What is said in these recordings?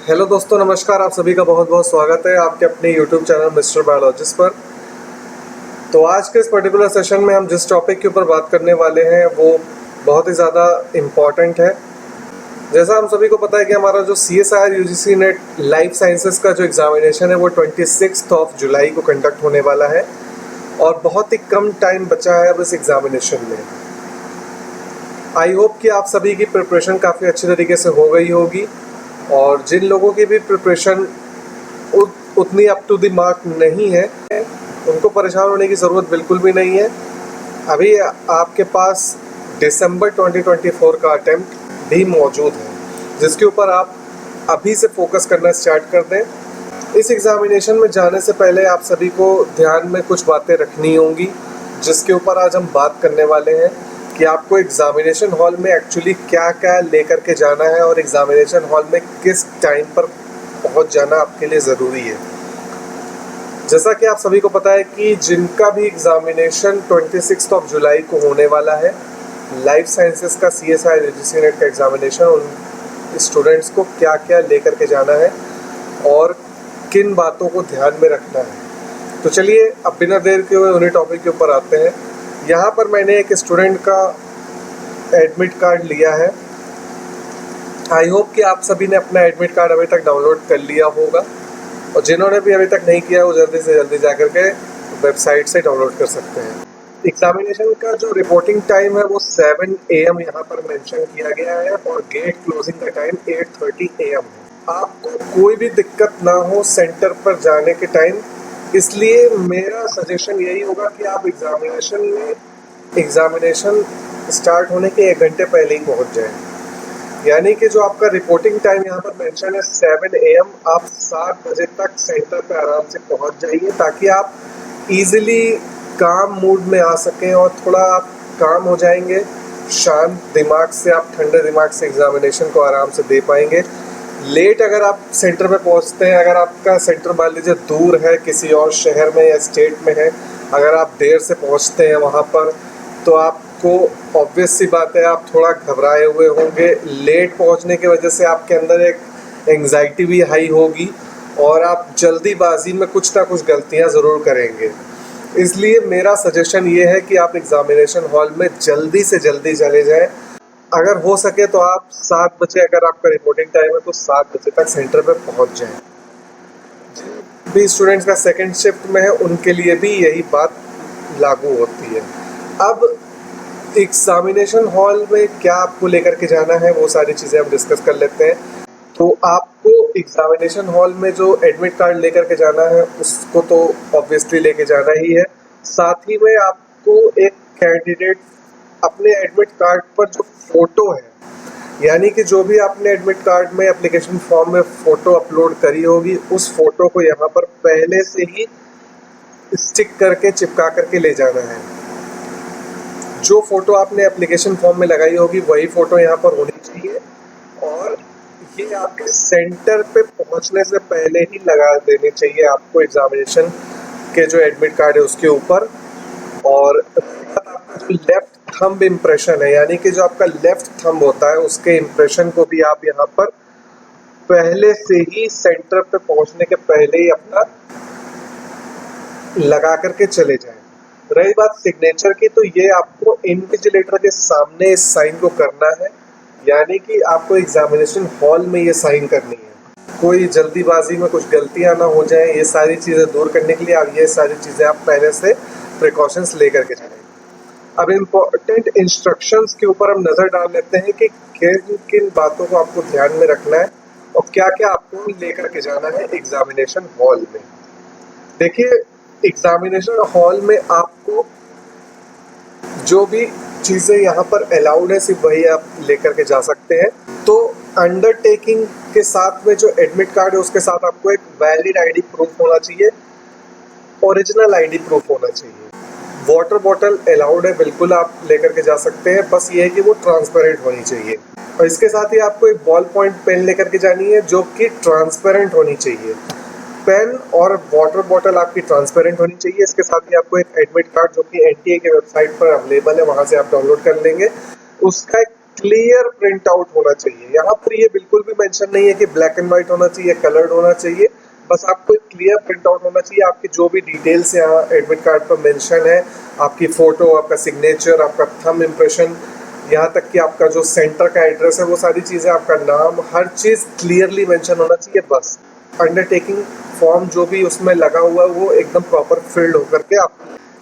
Hello दोस्तों, नमस्कार। आप सभी का बहुत बहुत स्वागत है आपके अपने यूट्यूब चैनल मिस्टर बायोलॉजिस्ट पर। तो आज के इस पर्टिकुलर सेशन में हम जिस टॉपिक के ऊपर बात करने वाले हैं वो बहुत ही ज़्यादा इम्पॉर्टेंट है। जैसा हम सभी को पता है कि हमारा जो CSIR UGC net life sciences का जो एग्जामिनेशन है वो 26 जुलाई को कंडक्ट होने वाला है और बहुत ही कम टाइम बचा है अब इस एग्जामिनेशन में। आई होप कि आप सभी की प्रिपरेशन काफ़ी अच्छी तरीके से हो गई होगी और जिन लोगों की भी प्रिपरेशन उतनी अप टू द मार्क नहीं है उनको परेशान होने की ज़रूरत बिल्कुल भी नहीं है। अभी आपके पास दिसंबर 2024 का अटेम्प्ट भी मौजूद है जिसके ऊपर आप अभी से फोकस करना स्टार्ट कर दें। इस एग्ज़ामिनेशन में जाने से पहले आप सभी को ध्यान में कुछ बातें रखनी होंगी जिसके ऊपर आज हम बात करने वाले हैं कि आपको एग्ज़ामिनेशन हॉल में एक्चुअली क्या क्या लेकर के जाना है और एग्ज़ामिनेशन हॉल में किस टाइम पर पहुंच जाना आपके लिए ज़रूरी है। जैसा कि आप सभी को पता है कि जिनका भी एग्ज़ामिनेशन 26 जुलाई को होने वाला है, लाइफ साइंसेस का CSIR UGC नेट का एग्ज़ामिनेशन, उन स्टूडेंट्स को क्या क्या लेकर के जाना है और किन बातों को ध्यान में रखना है। तो चलिए अब बिना देर के हुए उन्हीं टॉपिक के ऊपर आते हैं। यहाँ पर मैंने एक स्टूडेंट का एडमिट कार्ड लिया है। आई होप कि आप सभी ने अपना एडमिट कार्ड अभी तक डाउनलोड कर लिया होगा और जिन्होंने भी अभी तक नहीं किया वो जल्दी से जल्दी जाकर के वेबसाइट से डाउनलोड कर सकते हैं। एग्जामिनेशन का जो रिपोर्टिंग टाइम है वो 7 AM यहाँ पर मेंशन किया गया है और गेट क्लोजिंग का टाइम 8:30 AM है। आपको कोई भी दिक्कत ना हो सेंटर पर जाने के टाइम, इसलिए मेरा सजेशन यही होगा कि आप एग्जामिनेशन स्टार्ट होने के 1 घंटे पहले ही पहुंच जाएं। यानी कि जो आपका रिपोर्टिंग टाइम यहाँ पर मेंशन है 7 AM, आप 7 बजे तक सेंटर पे आराम से पहुंच जाइए ताकि आप इजीली काम मूड में आ सकें और थोड़ा आप काम हो जाएंगे। शांत दिमाग से, आप ठंडे दिमाग से एग्जामिनेशन को आराम से दे पाएंगे। लेट अगर आप सेंटर पे पहुंचते हैं, अगर आपका सेंटर मान लीजिए दूर है, किसी और शहर में या स्टेट में है, अगर आप देर से पहुंचते हैं वहां पर तो आपको ऑब्वियस सी बात है आप थोड़ा घबराए हुए होंगे। लेट पहुंचने की वजह से आपके अंदर एक एंग्जाइटी भी हाई होगी और आप जल्दीबाजी में कुछ ना कुछ गलतियां ज़रूर करेंगे। इसलिए मेरा सजेशन ये है कि आप एग्जामिनेशन हॉल में जल्दी से जल्दी चले जाएं। अगर हो सके तो आप 7 बजे, अगर आपका रिपोर्टिंग टाइम है तो 7 बजे तक सेंटर पे पहुंच जाएं। जिन भी स्टूडेंट्स का सेकंड शिफ्ट में है उनके लिए भी यही बात लागू होती है। अब एग्जामिनेशन हॉल में क्या आपको लेकर के जाना है वो सारी चीज़ें हम डिस्कस कर लेते हैं। तो आपको एग्जामिनेशन हॉल में जो एडमिट कार्ड लेकर के जाना है उसको तो ऑब्वियसली लेके जाना ही है। साथ ही में आपको एक कैंडिडेट अपने एडमिट कार्ड पर जो फोटो है, यानी कि जो भी आपने एडमिट कार्ड में एप्लीकेशन फॉर्म में फ़ोटो अपलोड करी होगी उस फोटो को यहाँ पर पहले से ही स्टिक करके चिपका करके ले जाना है। जो फोटो आपने एप्लीकेशन फॉर्म में लगाई होगी वही फोटो यहाँ पर होनी चाहिए और ये आपके सेंटर पे पहुँचने से पहले ही लगा देनी चाहिए आपको एग्जामिनेशन के जो एडमिट कार्ड है उसके ऊपर। और आपका जो लेफ्ट थंब इम्प्रेशन है, यानी कि जो आपका लेफ्ट थंब होता है उसके इम्प्रेशन को भी आप यहाँ पर पहले से ही सेंटर पे पहुँचने के पहले ही अपना लगा करके चले जाएं। रही बात सिग्नेचर की, तो ये आपको इन्विजिलेटर के सामने इस साइन को करना है, यानी कि आपको एग्जामिनेशन हॉल में ये साइन करनी है। कोई जल्दीबाजी में कुछ गलतियां ना हो जाए, ये सारी चीज़ें दूर करने के लिए आप ये सारी चीज़ें आप पहले से प्रिकॉशंस लेकर के जाएं। अब इम्पोर्टेंट इंस्ट्रक्शंस के ऊपर हम नज़र डाल लेते हैं कि किन किन बातों को आपको ध्यान में रखना है और क्या क्या आपको लेकर के जाना है एग्जामिनेशन हॉल में। देखिए, एग्जामिनेशन हॉल में आपको जो भी चीज़ें यहाँ पर अलाउड है सिर्फ वही आप लेकर के जा सकते हैं। तो अंडरटेकिंग के साथ में जो एडमिट कार्ड है उसके साथ आपको एक वैलिड ID प्रूफ होना चाहिए, ओरिजिनल ID प्रूफ होना चाहिए। वाटर बॉटल अलाउड है, बिल्कुल आप लेकर के जा सकते हैं, बस ये है कि वो ट्रांसपेरेंट होनी चाहिए। और इसके साथ ही आपको एक बॉल पॉइंट पेन लेकर के जानी है जो कि ट्रांसपेरेंट होनी चाहिए। पेन और वाटर बॉटल आपकी ट्रांसपेरेंट होनी चाहिए। इसके साथ ही आपको एक एडमिट कार्ड जो कि NTA की वेबसाइट पर अवेलेबल है, वहाँ से आप डाउनलोड कर लेंगे। उसका एक क्लियर प्रिंट आउट होना चाहिए। यहाँ पर ये बिल्कुल भी मेंशन नहीं है कि ब्लैक एंड व्हाइट होना चाहिए, कलर्ड होना चाहिए, बस आपको एक क्लियर प्रिंट आउट होना चाहिए। आपकी जो भी डिटेल्स यहाँ एडमिट कार्ड पर मेंशन है, आपकी फोटो, आपका सिग्नेचर, आपका थंब इम्प्रेशन, यहाँ तक कि आपका जो सेंटर का एड्रेस है, वो सारी चीज़ें, आपका नाम, हर चीज़ क्लियरली मेंशन होना चाहिए। बस अंडरटेकिंग फॉर्म जो भी उसमें लगा हुआ है वो एकदम प्रॉपर फिल्ड होकर के आप,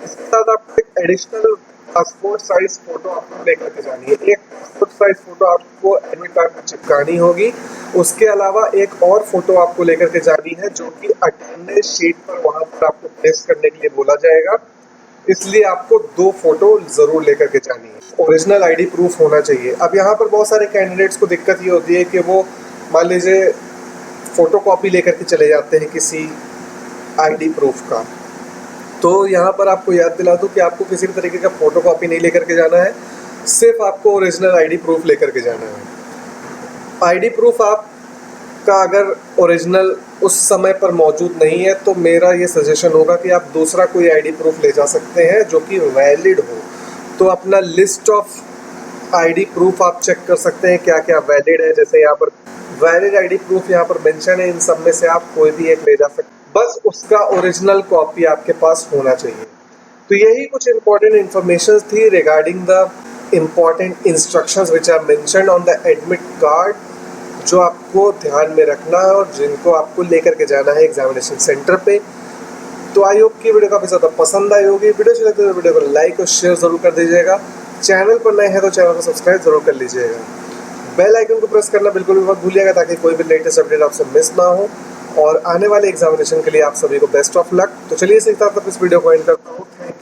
इसके साथ आपको एक एडिशनल पासपोर्ट साइज फोटो आपको लेकर के जानी है। एक पासपोर्ट साइज फोटो आपको एडमिट कार्ड में चिपकानी होगी। उसके अलावा एक और फोटो आपको लेकर के जानी है जो कि अटेंडेंस शीट पर वहां पर आपको प्लेस करने के लिए बोला जाएगा, इसलिए आपको 2 फोटो जरूर लेकर के जानी है। ओरिजिनल आईडी प्रूफ होना चाहिए। अब यहाँ पर बहुत सारे कैंडिडेट्स को दिक्कत ये होती है कि वो मान लीजिए फोटो कॉपी लेकर के चले जाते हैं किसी आईडी प्रूफ का, तो यहाँ पर आपको याद दिला दूँ कि आपको किसी भी तरीके का फोटो कॉपी नहीं लेकर के जाना है, सिर्फ आपको ओरिजिनल आईडी प्रूफ लेकर के जाना है। आईडी प्रूफ आपका अगर ओरिजिनल उस समय पर मौजूद नहीं है तो मेरा ये सजेशन होगा कि आप दूसरा कोई आईडी प्रूफ ले जा सकते हैं जो कि वैलिड हो। तो अपना लिस्ट ऑफ आईडी प्रूफ आप चेक कर सकते हैं क्या क्या वैलिड है। जैसे यहाँ पर वैलिड आईडी प्रूफ यहाँ पर मेंशन है, इन सब में से आप कोई भी एक ले जा सकते हैं, बस उसका ओरिजिनल कॉपी आपके पास होना चाहिए। तो यही कुछ इंपॉर्टेंट इन्फॉर्मेशन थी regarding the important instructions which are mentioned on the admit card, जो आपको ध्यान में रखना है और जिनको आपको लेकर के जाना है एग्जामिनेशन सेंटर पे। तो आई होप की वीडियो काफ़ी ज़्यादा पसंद आई होगी। वीडियो अच्छी लगती है तो वीडियो को लाइक और शेयर ज़रूर कर दीजिएगा। चैनल पर नए हैं तो चैनल को सब्सक्राइब जरूर कर लीजिएगा। बेल आइकन को प्रेस करना बिल्कुल भी मत भूलिएगा ताकि कोई भी लेटेस्ट अपडेट आपसे मिस ना हो। और आने वाले एग्जामिनेशन के लिए आप सभी को बेस्ट ऑफ लक। तो चलिए इसी के साथ इस वीडियो को एंड करता हूँ। Thank you.